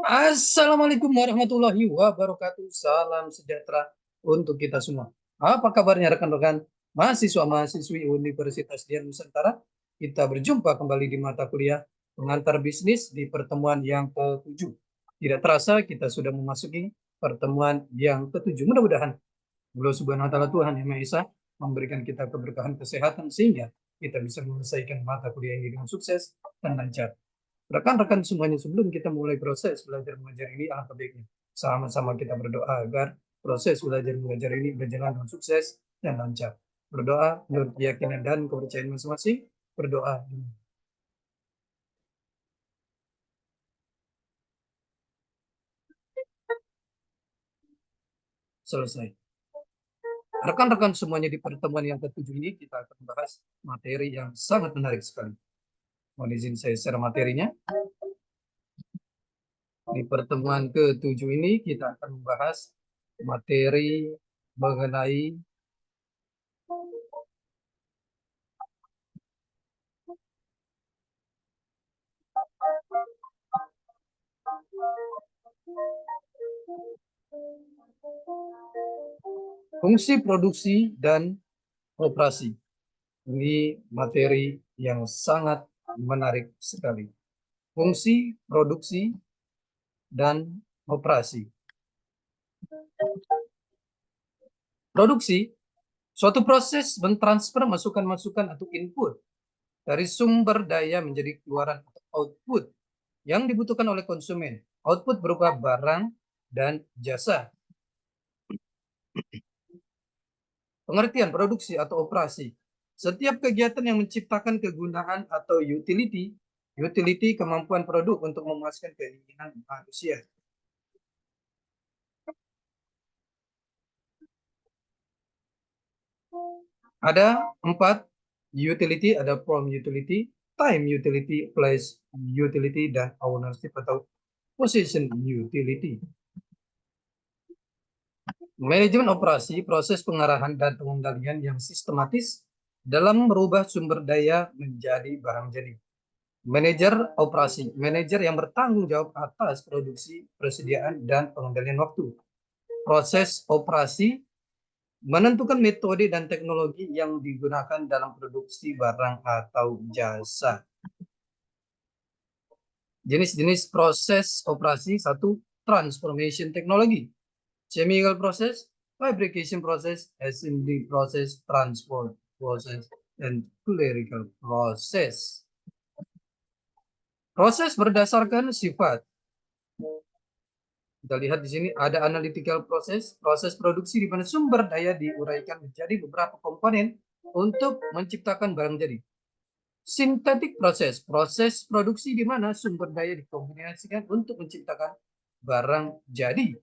Assalamualaikum warahmatullahi wabarakatuh. Salam sejahtera untuk kita semua. Apa kabarnya rekan-rekan mahasiswa-mahasiswi Universitas Dian Nusantara? Kita berjumpa kembali di mata kuliah pengantar bisnis di pertemuan yang ke-7. Tidak terasa kita sudah memasuki pertemuan yang ke-7. Mudah-mudahan Allah Subhanahu wa taala Tuhan Yang Maha Esa memberikan kita keberkahan kesehatan sehingga kita bisa menyelesaikan mata kuliah ini dengan sukses dan lancar. Rekan-rekan semuanya, sebelum kita mulai proses belajar mengajar ini, alangkah baiknya sama-sama kita berdoa agar proses belajar mengajar ini berjalan dengan sukses dan lancar. Berdoa menurut keyakinan dan kepercayaan masing-masing. Berdoa. Selesai. Rekan-rekan semuanya, di pertemuan yang ke-7 ini kita akan membahas materi yang sangat menarik sekali. Mohon izin saya share materinya. Di pertemuan ke-7 ini kita akan membahas materi mengenai fungsi produksi dan operasi. Ini materi yang sangat menarik sekali. Fungsi, produksi, dan operasi. Produksi, suatu proses mentransfer masukan-masukan atau input dari sumber daya menjadi keluaran atau output yang dibutuhkan oleh konsumen. Output berupa barang dan jasa. Pengertian produksi atau operasi. Setiap kegiatan yang menciptakan kegunaan atau utility kemampuan produk untuk memuaskan keinginan manusia. Ada 4 utility, ada form utility, time utility, place utility, dan ownership atau position utility. Manajemen operasi, proses pengarahan dan pengendalian yang sistematis dalam merubah sumber daya menjadi barang jadi. Manajer operasi, manajer yang bertanggung jawab atas produksi, persediaan, dan pengendalian waktu. Proses operasi menentukan metode dan teknologi yang digunakan dalam produksi barang atau jasa. Jenis-jenis proses operasi: 1. Transformation technology, chemical process, fabrication process, assembly process, transport process, and clerical process. Proses berdasarkan sifat. Kita lihat di sini ada analytical process, proses produksi di mana sumber daya diuraikan menjadi beberapa komponen untuk menciptakan barang jadi. Synthetic process, proses produksi di mana sumber daya dikombinasikan untuk menciptakan barang jadi.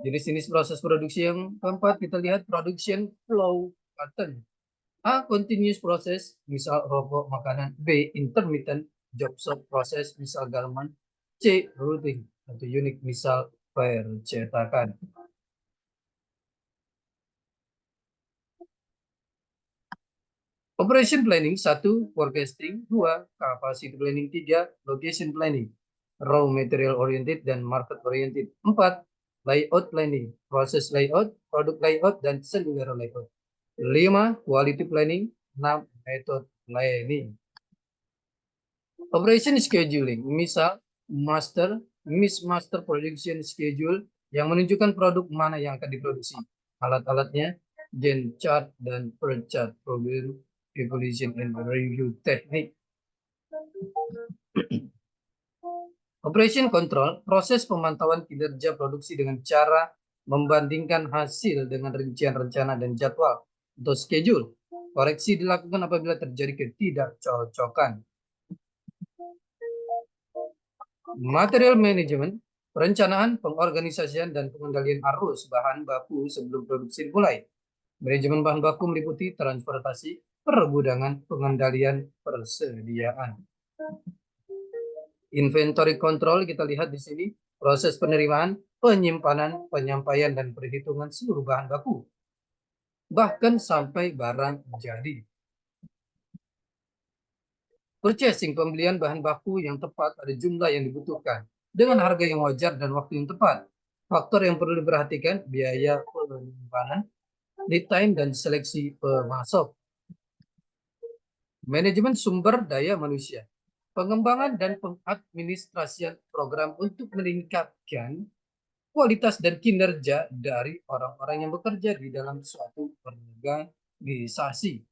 Jenis-jenis proses produksi yang keempat, kita lihat production flow pattern. A. Continuous process, misal rokok, makanan. B. Intermittent job shop process, misal garment. C. Routine atau unik, misal percetakan. Operation planning: 1. Forecasting, 2. Capacity planning, 3. Location planning, raw material oriented dan market oriented. 4. Layout planning, proses layout, produk layout, dan cellular layout. 5. Quality planning. 6. Method planning. Operation scheduling, misal master production schedule, yang menunjukkan produk mana yang akan diproduksi. Alat-alatnya, Gantt chart dan PERT chart, Problem Evaluation and Review Technique. Operation Control, proses pemantauan kinerja produksi dengan cara membandingkan hasil dengan rincian rencana dan jadwal atau schedule. Koreksi dilakukan apabila terjadi ketidakcocokan. Material Management, perencanaan, pengorganisasian, dan pengendalian arus bahan baku sebelum produksi dimulai. Manajemen bahan baku meliputi transportasi, pergudangan, pengendalian persediaan. Inventory control kita lihat di sini, proses penerimaan, penyimpanan, penyampaian, dan perhitungan seluruh bahan baku, bahkan sampai barang jadi. Purchasing, pembelian bahan baku yang tepat pada jumlah yang dibutuhkan, dengan harga yang wajar dan waktu yang tepat. Faktor yang perlu diperhatikan, biaya penyimpanan, lead time, dan seleksi pemasok. Manajemen sumber daya manusia, pengembangan dan pengadministrasian program untuk meningkatkan kualitas dan kinerja dari orang-orang yang bekerja di dalam suatu organisasi.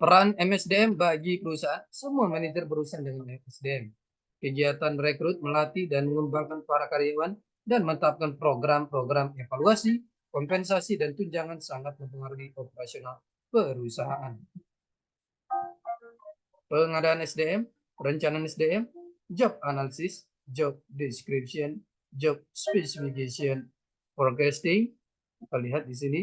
Peran MSDM bagi perusahaan, semua manajer berurusan dengan MSDM. Kegiatan rekrut, melatih, dan mengembangkan para karyawan, dan menetapkan program-program evaluasi, kompensasi, dan tunjangan sangat mempengaruhi operasional perusahaan. Pengadaan SDM, perencanaan SDM, job analysis, job description, job specification, forecasting. Kita lihat di sini.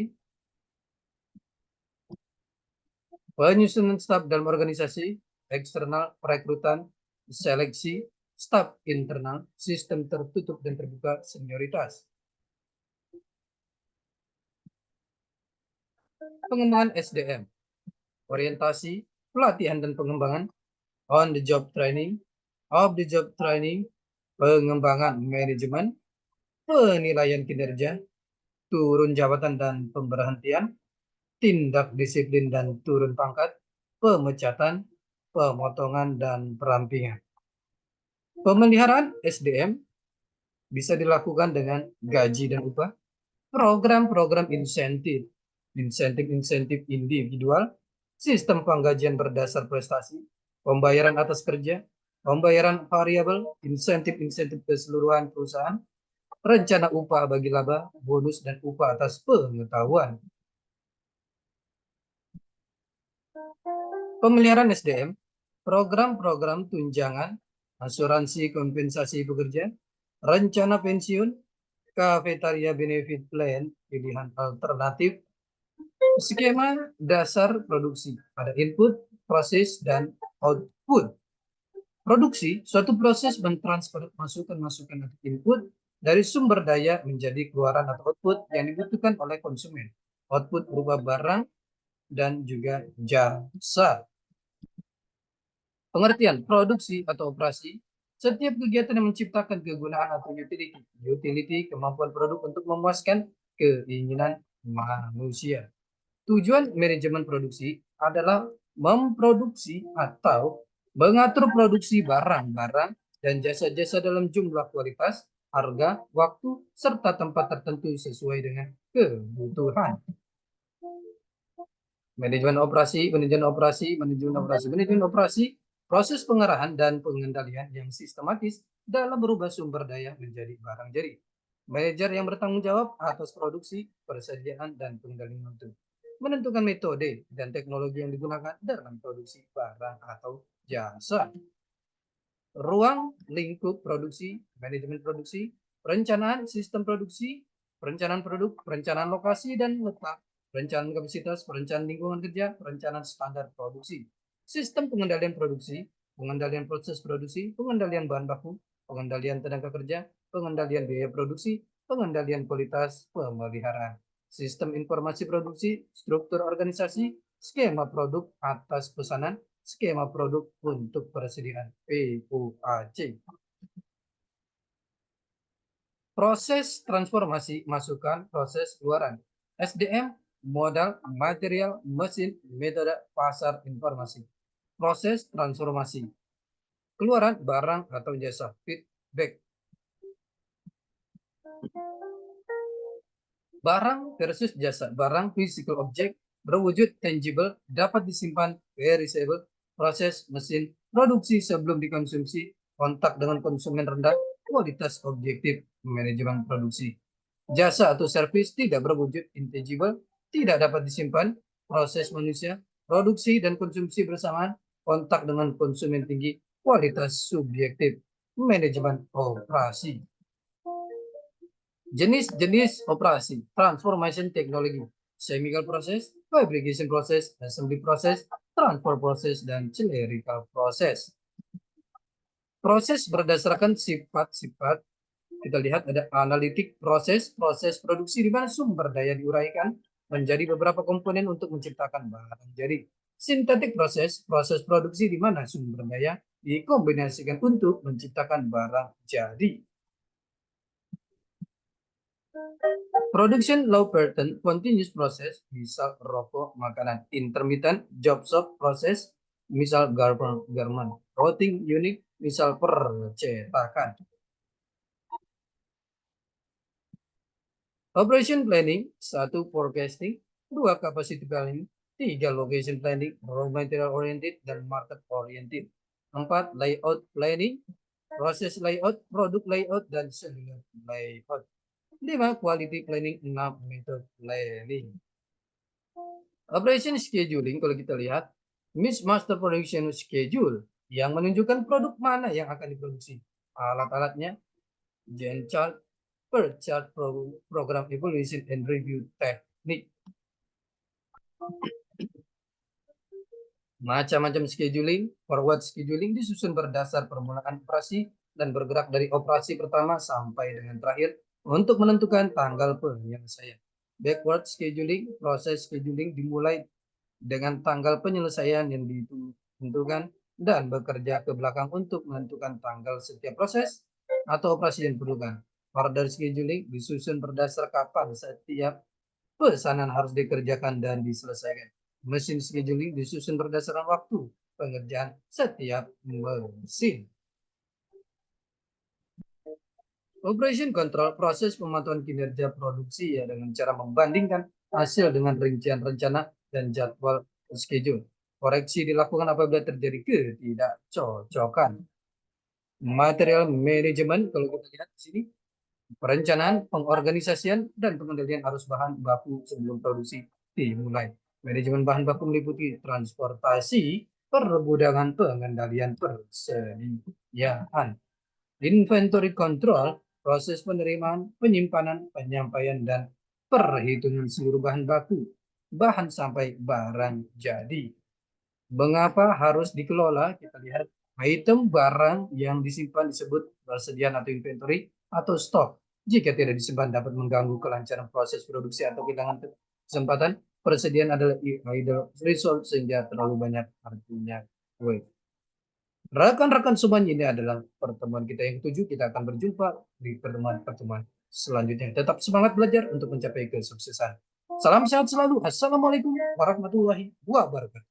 Penyusunan staf dalam organisasi, eksternal, perekrutan, seleksi, staf internal, sistem tertutup dan terbuka, senioritas. Pengembangan SDM, orientasi, pelatihan dan pengembangan, on the job training, off the job training, pengembangan manajemen, penilaian kinerja, turun jabatan dan pemberhentian, tindak disiplin dan turun pangkat, pemecatan, pemotongan, dan perampingan. Pemeliharaan SDM bisa dilakukan dengan gaji dan upah, program-program insentif individual, sistem penggajian berdasar prestasi, pembayaran atas kerja, pembayaran variabel, insentif keseluruhan perusahaan, rencana upah bagi laba, bonus, dan upah atas pengetahuan. Pemeliharaan SDM, program-program tunjangan, asuransi kompensasi pekerja, rencana pensiun, kafetaria benefit plan, pilihan alternatif, skema dasar produksi, ada input, proses, dan output. Produksi, suatu proses mentransfer masukan-masukan atau input dari sumber daya menjadi keluaran atau output yang dibutuhkan oleh konsumen. Output berupa barang dan juga jasa. Pengertian produksi atau operasi, setiap kegiatan yang menciptakan kegunaan atau utility, kemampuan produk untuk memuaskan keinginan manusia. Tujuan manajemen produksi adalah memproduksi atau mengatur produksi barang-barang dan jasa-jasa dalam jumlah, kualitas, harga, waktu, serta tempat tertentu sesuai dengan kebutuhan. Manajemen operasi, proses pengarahan dan pengendalian yang sistematis dalam berubah sumber daya menjadi barang jadi. Manajer yang bertanggung jawab atas produksi, persediaan, dan pengendalian mutu. Menentukan metode dan teknologi yang digunakan dalam produksi barang atau jasa. Ruang lingkup produksi, manajemen produksi, perencanaan sistem produksi, perencanaan produk, perencanaan lokasi dan letak, perencanaan kapasitas, perencanaan lingkungan kerja, perencanaan standar produksi, sistem pengendalian produksi, pengendalian proses produksi, pengendalian bahan baku, pengendalian tenaga kerja, pengendalian biaya produksi, pengendalian kualitas, pemeliharaan, sistem informasi produksi, struktur organisasi, skema produk atas pesanan, skema produk untuk persediaan, PUAC. Proses transformasi masukan, proses keluaran, SDM, modal, material, mesin, metode, pasar, informasi. Proses transformasi, keluaran barang atau jasa, feedback. Barang versus jasa. Barang physical object berwujud tangible, dapat disimpan, perishable, proses, mesin, produksi sebelum dikonsumsi, kontak dengan konsumen rendah, kualitas objektif, manajemen produksi. Jasa atau service tidak berwujud intangible, tidak dapat disimpan, proses manusia, produksi dan konsumsi bersamaan, kontak dengan konsumen tinggi, kualitas subjektif, manajemen operasi. Jenis-jenis operasi, transformation technology, chemical process, fabrication process, assembly process, transfer process, dan clerical process. Proses berdasarkan sifat-sifat. Kita lihat ada analitik proses, proses produksi di mana sumber daya diuraikan menjadi beberapa komponen untuk menciptakan barang jadi. Sintetik proses, proses produksi di mana sumber daya dikombinasikan untuk menciptakan barang jadi. Production low pattern continuous process, misal rokok, makanan. Intermittent job shop process, misal garment. Routing unit, misal percetakan. Operation planning, 1 forecasting, 2 capacity planning, 3 location planning, raw material oriented dan market oriented. 4 layout planning, proses layout, produk layout, dan cellular layout. 5 quality planning, 6 method planning. Operation scheduling, kalau kita lihat, master production schedule yang menunjukkan produk mana yang akan diproduksi, alat-alatnya, Gantt chart, per chart, program evaluation and review teknik. Macam-macam scheduling, forward scheduling disusun berdasar permulaan operasi dan bergerak dari operasi pertama sampai dengan terakhir untuk menentukan tanggal penyelesaian. Backward scheduling, proses scheduling dimulai dengan tanggal penyelesaian yang ditentukan dan bekerja ke belakang untuk menentukan tanggal setiap proses atau operasi yang diperlukan. Order scheduling disusun berdasar kapan setiap pesanan harus dikerjakan dan diselesaikan. Mesin scheduling disusun berdasarkan waktu pengerjaan setiap mesin. Operation control, proses pemantauan kinerja produksi ya dengan cara membandingkan hasil dengan rincian rencana dan jadwal schedule. Koreksi dilakukan apabila terjadi ketidakcocokan. Material management, kalau kita lihat di sini, perencanaan, pengorganisasian, dan pengendalian arus bahan baku sebelum produksi dimulai. Manajemen bahan baku meliputi transportasi, pergudangan, pengendalian persediaan. Inventory control, proses penerimaan, penyimpanan, penyampaian, dan perhitungan seluruh bahan baku, bahan sampai barang jadi. Mengapa harus dikelola? Kita lihat item barang yang disimpan disebut persediaan atau inventory atau stok. Jika tidak disimpan dapat mengganggu kelancaran proses produksi atau kehilangan kesempatan. Persediaan adalah idle resource sehingga terlalu banyak artinya waste. Rekan-rekan semuanya, ini adalah pertemuan kita yang ke-7. Kita akan berjumpa di pertemuan-pertemuan selanjutnya. Tetap semangat belajar untuk mencapai kesuksesan. Salam sehat selalu. Assalamualaikum warahmatullahi wabarakatuh.